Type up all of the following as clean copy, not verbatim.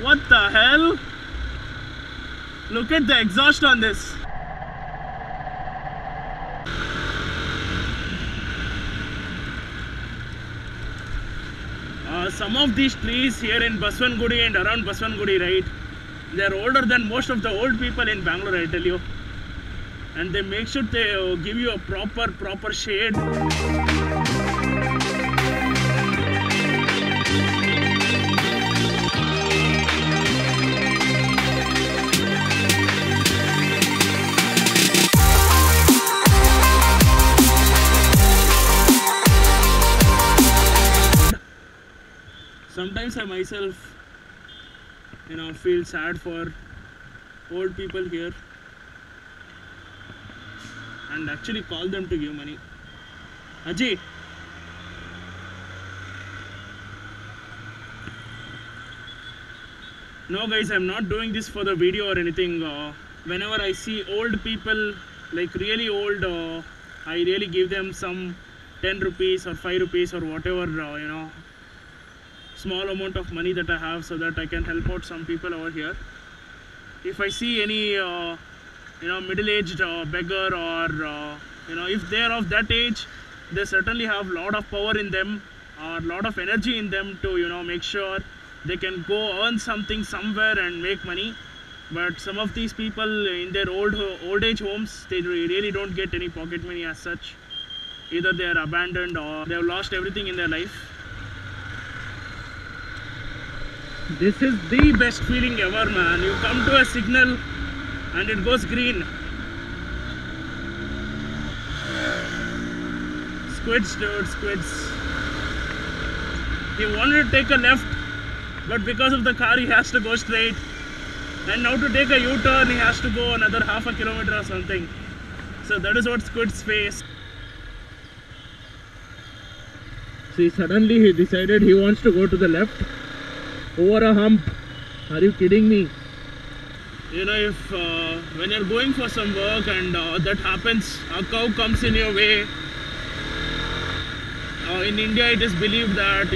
What the hell? Look at the exhaust on this. Some of these trees here in Baswangudi and around Baswangudi, right? They are older than most of the old people in Bangalore, I tell you. And they make sure they give you a proper shade. Sometimes I myself, feel sad for old people here and actually call them to give money. Aji, no guys, I'm not doing this for the video or anything. Whenever I see old people, like really old, I really give them some 10 rupees or 5 rupees or whatever, small amount of money that I have, so that I can help out some people over here. If I see any middle-aged beggar, or if they are of that age, they certainly have a lot of power in them or a lot of energy in them to make sure they can go earn something somewhere and make money. But some of these people in their old age homes, they really don't get any pocket money as such. Either they are abandoned or they have lost everything in their life. This is the best feeling ever, man. You come to a signal and it goes green. Squids, dude, squids. He wanted to take a left, but because of the car he has to go straight. And now to take a U-turn he has to go another half a kilometer or something. So that is what squids face. See, suddenly he decided he wants to go to the left. Over a hump. Are you kidding me? If when you're going for some work and that happens, a cow comes in your way. In India it is believed that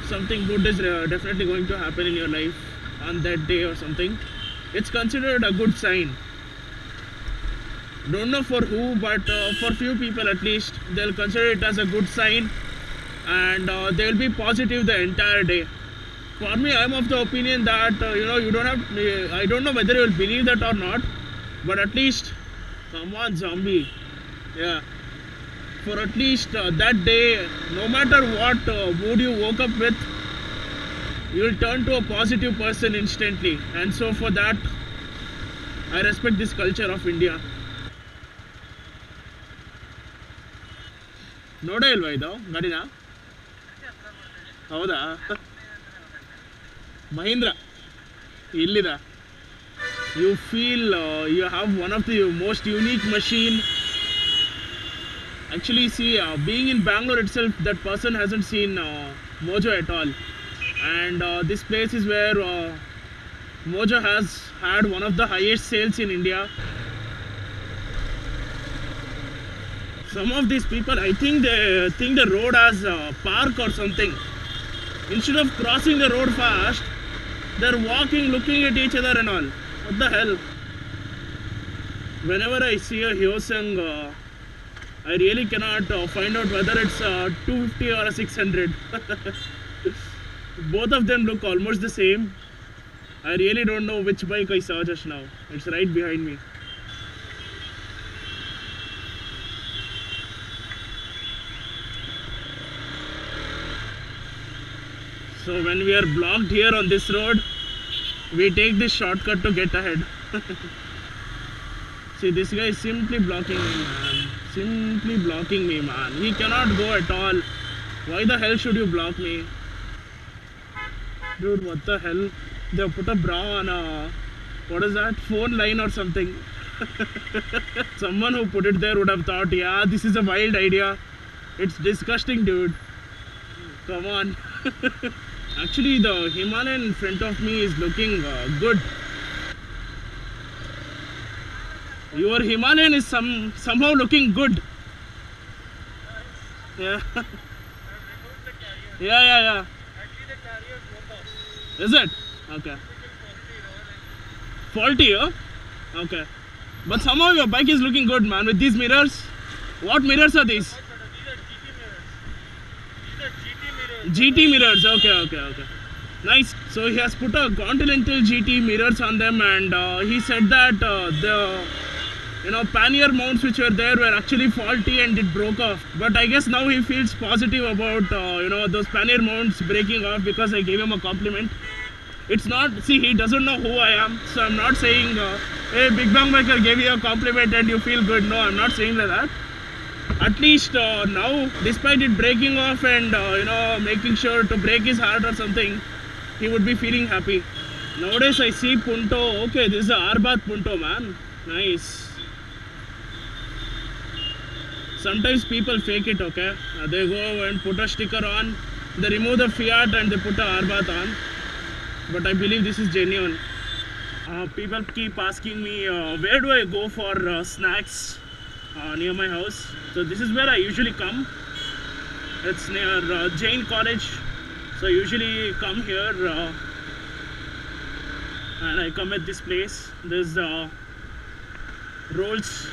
something good is definitely going to happen in your life on that day or something. It's considered a good sign. Don't know for who, but for few people at least, they'll consider it as a good sign, and they'll be positive the entire day. For me, I'm of the opinion that you don't have. I don't know whether you will believe that or not, but at least, come on, zombie, yeah. For at least that day, no matter what mood you woke up with, you will turn to a positive person instantly. And so for that, I respect this culture of India. ನೋಡೇ ಇಲ್ವಾ ಇದು ಗಾಡಿನ? ಹೌದಾ? Mahindra ಇಲ್ಲಿದ. You feel you have one of the most unique machine. Actually, see, being in Bangalore itself, that person hasn't seen Mojo at all. And this place is where Mojo has had one of the highest sales in India. Some of these people, I think they think the road has a park or something. Instead of crossing the road fast, they're walking, looking at each other and all. What the hell? Whenever I see a Hyosung, I really cannot find out whether it's 250 or a 600. Both of them look almost the same. I really don't know which bike I saw just now. It's right behind me. So when we are blocked here on this road, we take this shortcut to get ahead. See, this guy is simply blocking me, man. Simply blocking me, man. He cannot go at all. Why the hell should you block me? Dude, what the hell? They put a bra on a, what is that, phone line or something. Someone who put it there would have thought, yeah, this is a wild idea. It's disgusting, dude. Come on. Actually, the Himalayan in front of me is looking good. Your Himalayan is somehow looking good. Yeah. Yeah. Actually, the carrier broke off. Is it? Okay. Faulty, huh? Okay. But somehow your bike is looking good, man, with these mirrors. What mirrors are these? GT mirrors, okay. Nice. So he has put a Continental GT mirrors on them, and he said that the pannier mounts which were there were actually faulty and it broke off. But I guess now he feels positive about those pannier mounts breaking off because I gave him a compliment. It's not, see, he doesn't know who I am, so I'm not saying, hey, Big Bang Biker gave you a compliment and you feel good. No, I'm not saying like that. At least now, despite it breaking off and making sure to break his heart or something, he would be feeling happy. Nowadays I see Punto. Okay, this is a Arbath Punto, man. Nice. Sometimes people fake it, okay? They go and put a sticker on, they remove the Fiat and they put a Arbath on. But I believe this is genuine. People keep asking me where do I go for snacks near my house. So this is where I usually come. It's near Jain College. So I usually come here and I come at this place. There's rolls,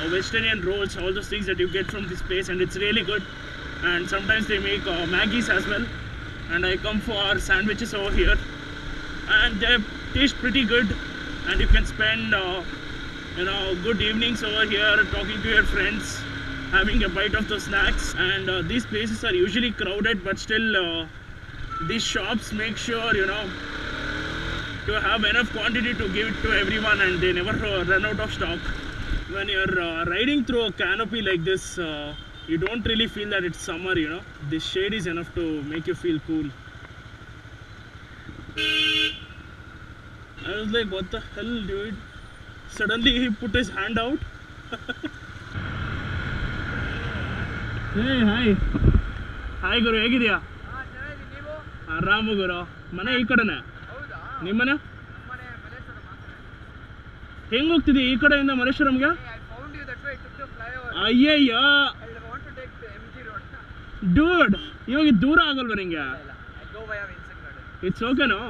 vegetarian rolls, all those things that you get from this place, and it's really good. And sometimes they make Maggies as well. And I come for sandwiches over here, and they taste pretty good, and you can spend good evenings over here talking to your friends, having a bite of the snacks. And these places are usually crowded, but still these shops make sure to have enough quantity to give it to everyone, and they never run out of stock. When you're riding through a canopy like this, you don't really feel that it's summer, This shade is enough to make you feel cool. I was like, what the hell, dude? Suddenly he put his hand out. Hey, hi. Hi Guru, ಹೇಗಿದ್ಯಾ? ಆರಾಮು ಗುರು. ಮನೆ ಈ ಕಡೆನೇ. ಹೌದಾ? ನಿಮ್ಮನೆ? ನಮ್ಮನೆ ಮಲೇಶ್ವರಂ ಮಾತ್ರ. ಹೆಂಗ್ ಹೋಗ್ತಿದಿ ಈ ಕಡೆಯಿಂದ ಮಲೇಶ್ವರಂಗೆ? I found you, that's why I took the flyover. ಅಯ್ಯಯ್ಯೋ. I want to take the MG road. Dude, ಇವಾಗ ದೂರ ಆಗಲ್ವಾ ನಿಂಗೆ? ಇಲ್ಲ. I go via Vincent Garden. It's okay no?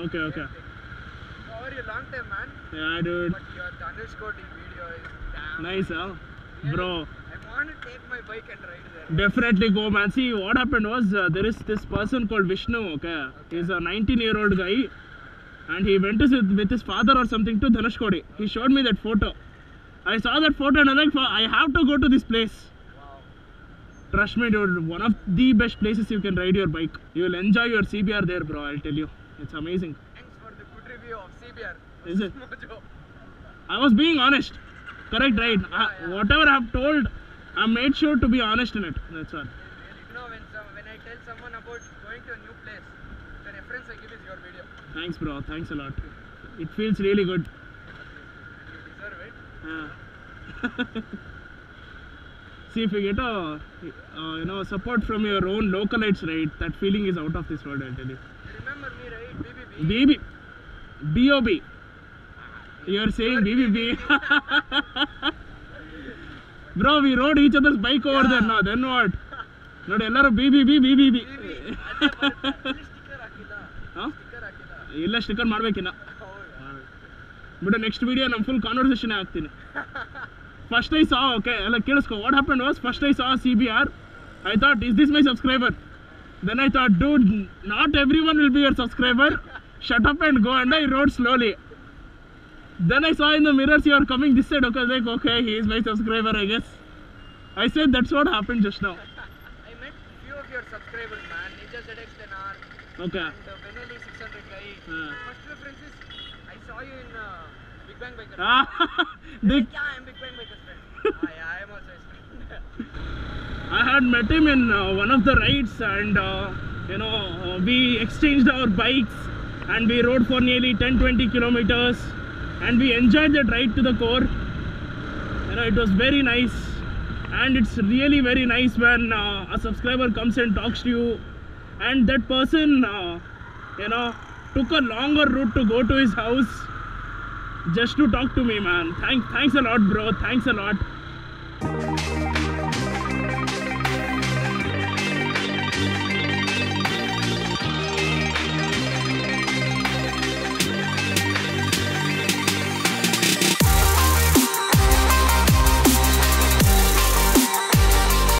Okay. How are you? Long time, man. Yeah, dude. But your underscore video is damn nice, huh? Really? Bro. I want to take my bike and ride there. Definitely go, man. See, what happened was there is this person called Vishnu, okay? He's a 19-year-old guy, and he went with his father or something to Dhanushkodi. He showed me that photo. I saw that photo and I'm like, I have to go to this place. Wow. Trust me, dude. One of the best places you can ride your bike. You will enjoy your CBR there, bro. I'll tell you. It's amazing. Thanks for the good review of CBR. Is it? I was being honest. Correct, right? Whatever I have told, I made sure to be honest in it. That's all. When I tell someone about going to a new place, the reference I give is your video. Thanks, bro. Thanks a lot. It feels really good. You deserve it. See, if you get a support from your own localites, right? That feeling is out of this world, I'll tell you. Remember me, right? BBB. B.O.B. You're saying BBB. Bro, we rode each other's bike over there now. Then what? Not ellaru BBB. Huh? Illa sticker ಮಾಡಬೇಕಿನ್ನ. But next video I'm full conversation ಆಗ್ತೀನಿ. First I saw, okay, ಎಲ್ಲ ಕೇಳಿಸ್ಕೊ. What happened was, first I saw CBR. I thought, is this my subscriber? Then I thought, dude, not everyone will be your subscriber. Shut up and go. And I rode slowly. Then I saw in the mirrors you are coming this side. Okay, like, okay, he is my subscriber, I guess. I said that's what happened just now. I met few of your subscribers, man. Ninja ZX10R. Okay. And Benelli 600 guy. First reference is, I saw you in Big Bang Biker. Yeah, I'm Big Bang Biker's friend. I am also his friend. I had met him in one of the rides, and we exchanged our bikes and we rode for nearly 10-20 kilometers, and we enjoyed that ride to the core. It was very nice, and it's really very nice when a subscriber comes and talks to you, and that person took a longer route to go to his house just to talk to me, man. Thanks a lot, bro. Thanks a lot.